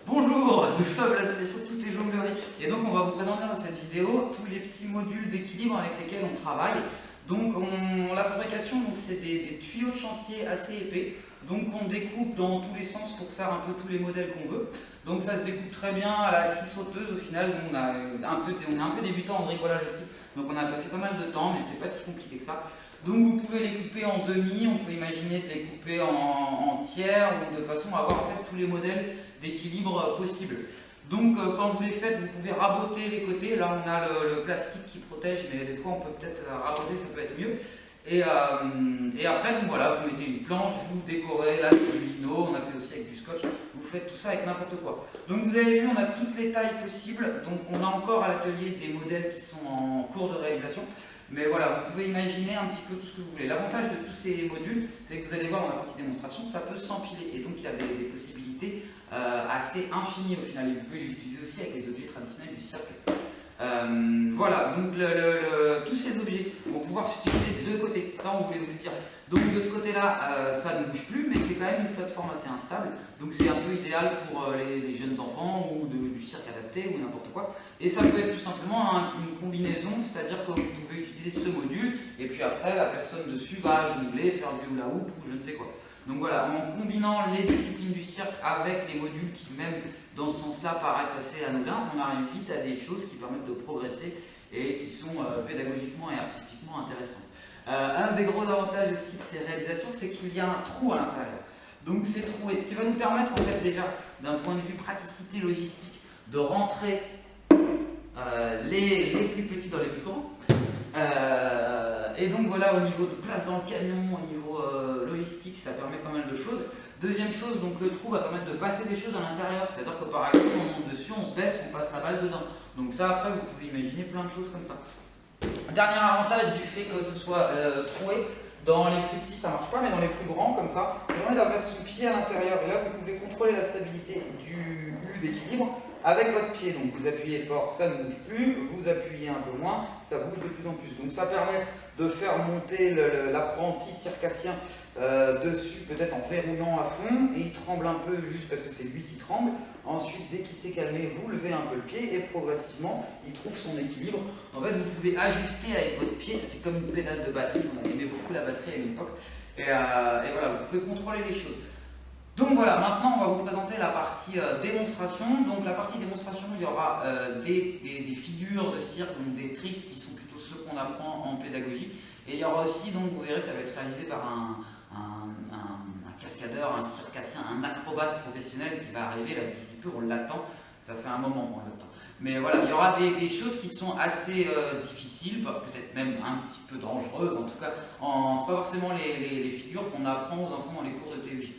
Bonjour, nous sommes l'association Tout est Jonglerie et donc on va vous présenter dans cette vidéo tous les petits modules d'équilibre avec lesquels on travaille. Donc la fabrication, c'est des tuyaux de chantier assez épais, donc on découpe dans tous les sens pour faire un peu tous les modèles qu'on veut. Donc ça se découpe très bien à la scie sauteuse au final. On est un peu débutant en bricolage aussi, donc on a passé pas mal de temps, mais c'est pas si compliqué que ça. Donc vous pouvez les couper en demi, on peut imaginer de les couper en tiers ou de façon à avoir en fait tous les modèles d'équilibre possibles. Donc quand vous les faites, vous pouvez raboter les côtés. Là on a le plastique qui protège, mais des fois on peut peut-être raboter, ça peut être mieux. Et après, donc voilà, vous mettez une planche, vous décorez, là c'est du lino, on a fait aussi avec du scotch, vous faites tout ça avec n'importe quoi. Donc vous avez vu, on a toutes les tailles possibles, donc on a encore à l'atelier des modèles qui sont en cours de réalisation. Mais voilà, vous pouvez imaginer un petit peu tout ce que vous voulez. L'avantage de tous ces modules, c'est que vous allez voir dans la partie démonstration, ça peut s'empiler. Et donc il y a des possibilités assez infinies au final. Et vous pouvez les utiliser aussi avec les objets traditionnels du cirque. Voilà, donc tous ces objets vont pouvoir s'utiliser des deux côtés. Ça, on voulait vous le dire. Donc de ce côté-là, ça ne bouge plus, mais c'est quand même une plateforme assez instable. Donc c'est un peu idéal pour les jeunes enfants ou du cirque adapté ou n'importe quoi. Et ça peut être tout simplement une combinaison, c'est-à-dire que vous pouvez utiliser ce module et puis après la personne dessus va jongler, faire du hula hoop ou je ne sais quoi. Donc voilà, en combinant les disciplines du cirque avec les modules qui même dans ce sens-là paraissent assez anodins, on arrive vite à des choses qui permettent de progresser et qui sont pédagogiquement et artistiquement intéressantes. Un des gros avantages aussi de ces réalisations, c'est qu'il y a un trou à l'intérieur. Donc ces trous, et ce qui va nous permettre en fait déjà, d'un point de vue praticité logistique, de rentrer les plus petits dans les plus grands. Et donc voilà, au niveau de place dans le camion, au niveau logistique, ça permet pas mal de choses. Deuxième chose, donc le trou va permettre de passer des choses à l'intérieur, c'est-à-dire que par exemple on monte dessus, on se baisse, on passe la balle dedans. Donc ça après vous pouvez imaginer plein de choses comme ça. Dernier avantage du fait que ce soit troué, dans les plus petits ça marche pas, mais dans les plus grands comme ça, ça permet de mettre son pied à l'intérieur. Et là vous pouvez contrôler la stabilité du but d'équilibre avec votre pied. Donc vous appuyez fort, ça ne bouge plus, vous appuyez un peu moins, ça bouge de plus en plus. Donc ça permet de faire monter l'apprenti circassien dessus, peut-être en verrouillant à fond, et il tremble un peu juste parce que c'est lui qui tremble. Ensuite, dès qu'il s'est calmé, vous levez un peu le pied et progressivement, il trouve son équilibre. En fait, vous pouvez ajuster avec votre pied, ça fait comme une pédale de batterie. On aimait beaucoup la batterie à une époque. Et voilà, vous pouvez contrôler les choses. Donc voilà, maintenant on va vous présenter la partie démonstration. Donc la partie démonstration, il y aura des figures de cirque, donc des tricks qui sont plutôt ceux qu'on apprend en pédagogie. Et il y aura aussi, donc vous verrez, ça va être réalisé par un cascadeur, un circassien, un acrobate professionnel qui va arriver là d'ici peu, on l'attend. Ça fait un moment qu'on l'attend. Mais voilà, il y aura des choses qui sont assez difficiles, peut-être même un petit peu dangereuses. En tout cas, c'est pas forcément les figures qu'on apprend aux enfants dans les cours de TEJ.